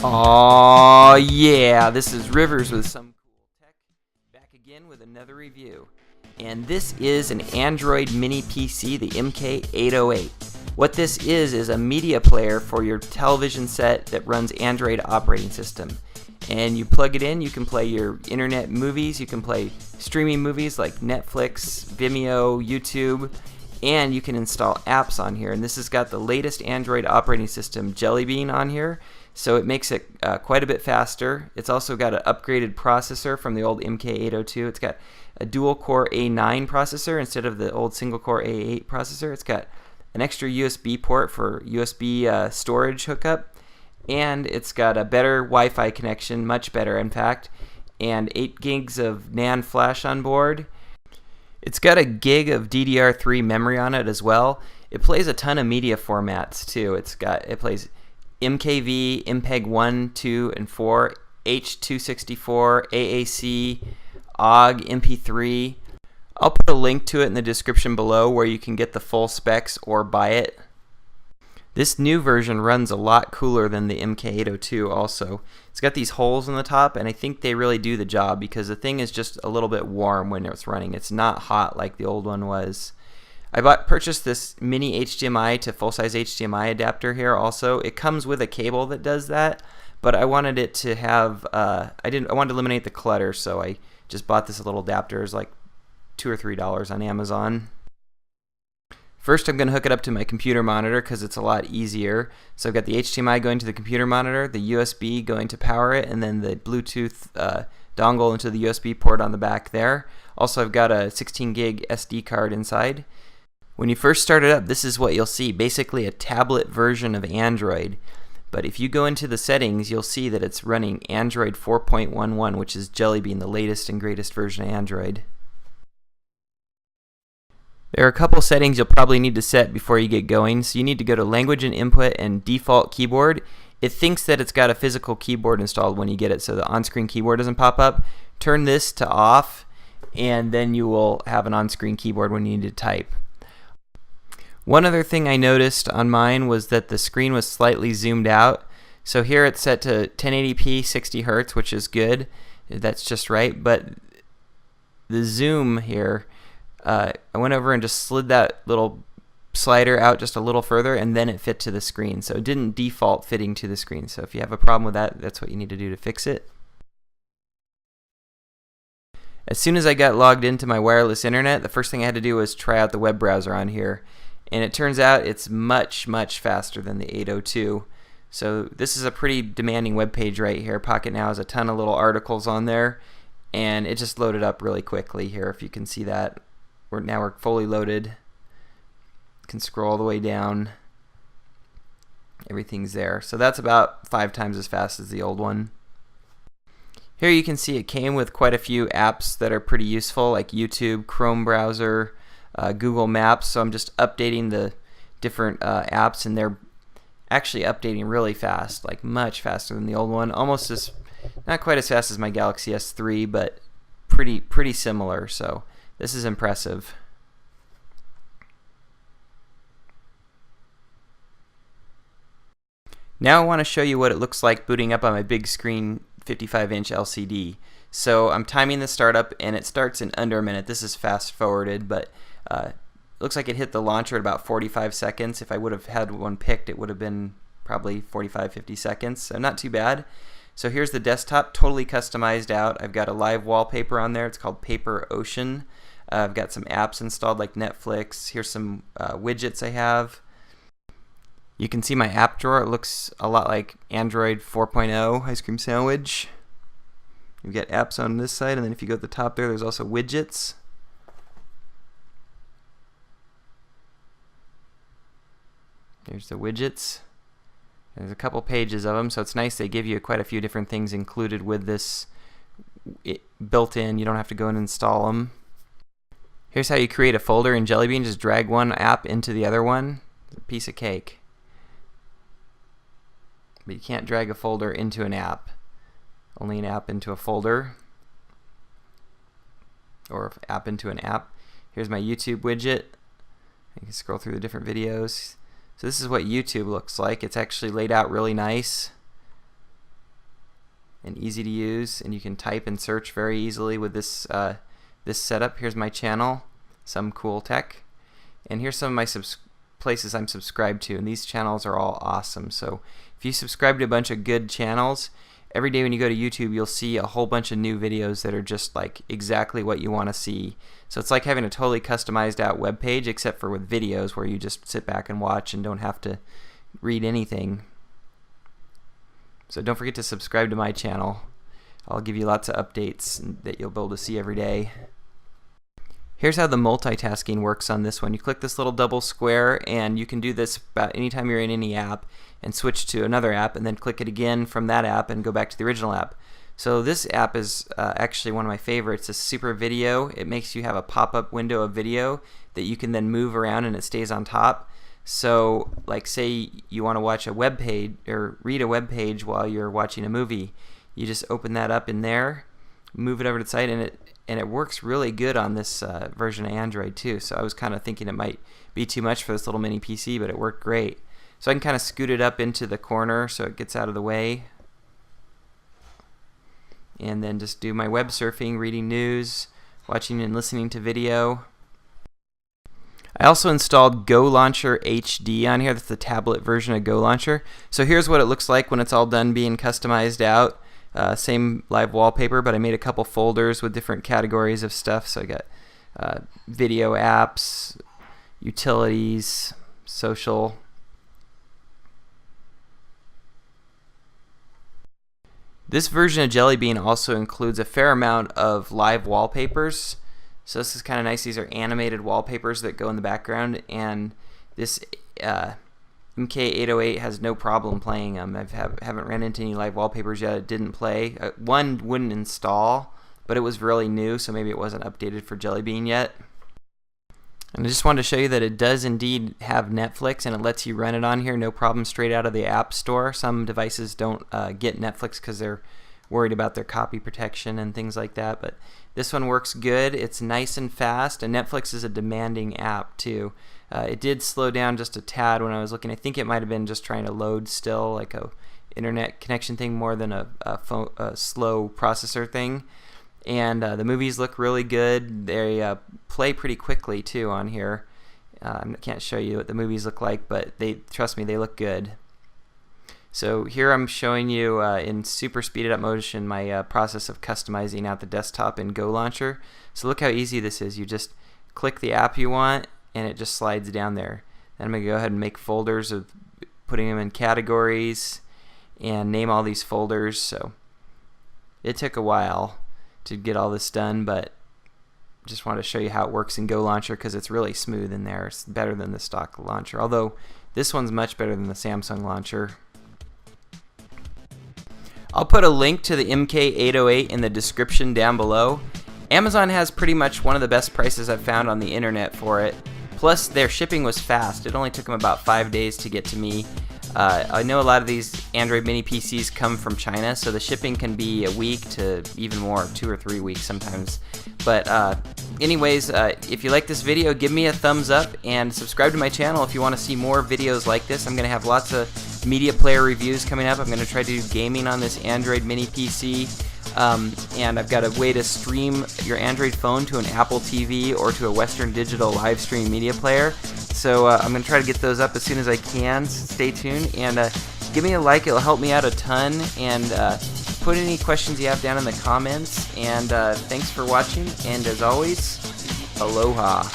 Oh yeah, this is Rivers with some cool tech, back again with another review. And this is an Android mini PC, the MK808. What this is a media player for your television set that runs Android operating system. And you plug it in, you can play your internet movies, you can play streaming movies like Netflix, Vimeo, YouTube, and you can install apps on here. And this has got the latest Android operating system, Jelly Bean, on here. So it makes it quite a bit faster. It's also got an upgraded processor from the old MK802. It's got a dual-core A9 processor instead of the old single-core A8 processor. It's got an extra USB port for USB storage hookup, and it's got a better Wi-Fi connection, much better in fact, and 8 gigs of NAND flash on board. It's got a gig of DDR3 memory on it as well. It plays a ton of media formats too. It plays MKV, MPEG 1, 2, and 4, H.264, AAC, OGG, MP3. I'll put a link to it in the description below where you can get the full specs or buy it. This new version runs a lot cooler than the MK802 also. It's got these holes in the top, and I think they really do the job because the thing is just a little bit warm when it's running. It's not hot like the old one was. I purchased this mini HDMI to full-size HDMI adapter here also. It comes with a cable that does that, but I wanted it to have, I wanted to eliminate the clutter, so I just bought this little adapter. It's like $2 or $3 on Amazon. First I'm going to hook it up to my computer monitor because it's a lot easier. So I've got the HDMI going to the computer monitor, the USB going to power it, and then the Bluetooth dongle into the USB port on the back there. Also I've got a 16 gig SD card inside. When you first start it up, this is what you'll see, basically a tablet version of Android. But if you go into the settings, you'll see that it's running Android 4.11, which is Jelly Bean, the latest and greatest version of Android. There are a couple settings you'll probably need to set before you get going. So you need to go to Language and Input and Default Keyboard. It thinks that it's got a physical keyboard installed when you get it, so the on-screen keyboard doesn't pop up. Turn this to off, and then you will have an on-screen keyboard when you need to type. One other thing I noticed on mine was that the screen was slightly zoomed out. So here it's set to 1080p 60 Hz, which is good. That's just right. But the zoom here, I went over and just slid that little slider out just a little further, and then it fit to the screen. So it didn't default fitting to the screen. So if you have a problem with that, that's what you need to do to fix it. As soon as I got logged into my wireless internet, the first thing I had to do was try out the web browser on here. And it turns out it's much, much faster than the 802. So this is a pretty demanding web page right here. Pocket Now has a ton of little articles on there, and it just loaded up really quickly here, if you can see that. Now we're fully loaded. You can scroll all the way down. Everything's there. So that's about 5 times as fast as the old one. Here you can see it came with quite a few apps that are pretty useful, like YouTube, Chrome browser, Google Maps. So I'm just updating the different apps, and they're actually updating really fast, like much faster than the old one. Almost as, not quite as fast as my Galaxy S3, but pretty similar. So this is impressive. Now I want to show you what it looks like booting up on my big screen 55-inch LCD. So I'm timing the startup, and it starts in under a minute. This is fast forwarded, but looks like it hit the launcher at about 45 seconds. If I would have had one picked, it would have been probably 45-50 seconds, so not too bad. So here's the desktop, totally customized out. I've got a live wallpaper on there. It's called Paper Ocean. I've got some apps installed like Netflix. Here's some widgets I have. You can see my app drawer. It looks a lot like Android 4.0 ice cream sandwich. You've got apps on this side, and then if you go to the top there's also widgets. There's the widgets. There's a couple pages of them, so it's nice they give you quite a few different things included with this built in. You don't have to go and install them. Here's how you create a folder in Jelly Bean. Just drag one app into the other one. It's a piece of cake. But you can't drag a folder into an app. Only an app into a folder. Or app into an app. Here's my YouTube widget. You can scroll through the different videos. So this is what YouTube looks like. It's actually laid out really nice. and easy to use, and you can type and search very easily with this this setup. Here's my channel, Some Cool Tech, and here's some of my places I'm subscribed to, and these channels are all awesome. So if you subscribe to a bunch of good channels, every day when you go to YouTube you'll see a whole bunch of new videos that are just like exactly what you want to see. So it's like having a totally customized out web page, except for with videos where you just sit back and watch and don't have to read anything. So don't forget to subscribe to my channel. I'll give you lots of updates that you'll be able to see every day. Here's how the multitasking works on this one. You click this little double square, and you can do this about anytime you're in any app, and switch to another app, and then click it again from that app and go back to the original app. So this app is actually one of my favorites. It's Super Video. It makes you have a pop-up window of video that you can then move around and it stays on top. So like say you want to watch a web page or read a web page while you're watching a movie, you just open that up in there, move it over to the side, and it works really good on this version of Android too. So I was kind of thinking it might be too much for this little mini PC, but it worked great. So I can kind of scoot it up into the corner so it gets out of the way, and then just do my web surfing, reading news, watching and listening to video. I also installed Go Launcher HD on here. That's the tablet version of Go Launcher. So here's what it looks like when it's all done being customized out. Same live wallpaper, but I made a couple folders with different categories of stuff. So I got video apps, utilities, social. This version of Jelly Bean also includes a fair amount of live wallpapers. So this is kind of nice. These are animated wallpapers that go in the background, and this MK808 has no problem playing them. I haven't ran into any live wallpapers yet. It didn't play. One wouldn't install, but it was really new, so maybe it wasn't updated for Jelly Bean yet. And I just wanted to show you that it does indeed have Netflix, and it lets you run it on here, no problem, straight out of the App Store. Some devices don't get Netflix because they're worried about their copy protection and things like that, but this one works good. It's nice and fast, and Netflix is a demanding app too. It did slow down just a tad when I was looking. I think it might have been just trying to load still, like a internet connection thing more than a slow processor thing. And the movies look really good. They play pretty quickly too on here. I can't show you what the movies look like, but trust me, they look good. So here I'm showing you in super speeded up motion my process of customizing out the desktop in Go Launcher. So look how easy this is. You just click the app you want, and it just slides down there. Then I'm going to go ahead and make folders of putting them in categories and name all these folders. So it took a while to get all this done, but just wanted to show you how it works in Go Launcher because it's really smooth in there. It's better than the stock launcher, although this one's much better than the Samsung launcher. I'll put a link to the MK808 in the description down below. Amazon has pretty much one of the best prices I've found on the internet for it. Plus their shipping was fast. It only took them about 5 days to get to me. I know a lot of these Android mini PCs come from China, so the shipping can be a week to even more, 2 or 3 weeks sometimes. But anyways, if you like this video, give me a thumbs up and subscribe to my channel if you want to see more videos like this. I'm going to have lots of media player reviews coming up. I'm going to try to do gaming on this Android mini PC. And I've got a way to stream your Android phone to an Apple TV or to a Western Digital live stream media player. So I'm going to try to get those up as soon as I can. Stay tuned and give me a like. It'll help me out a ton. And put any questions you have down in the comments. And thanks for watching. And as always, aloha.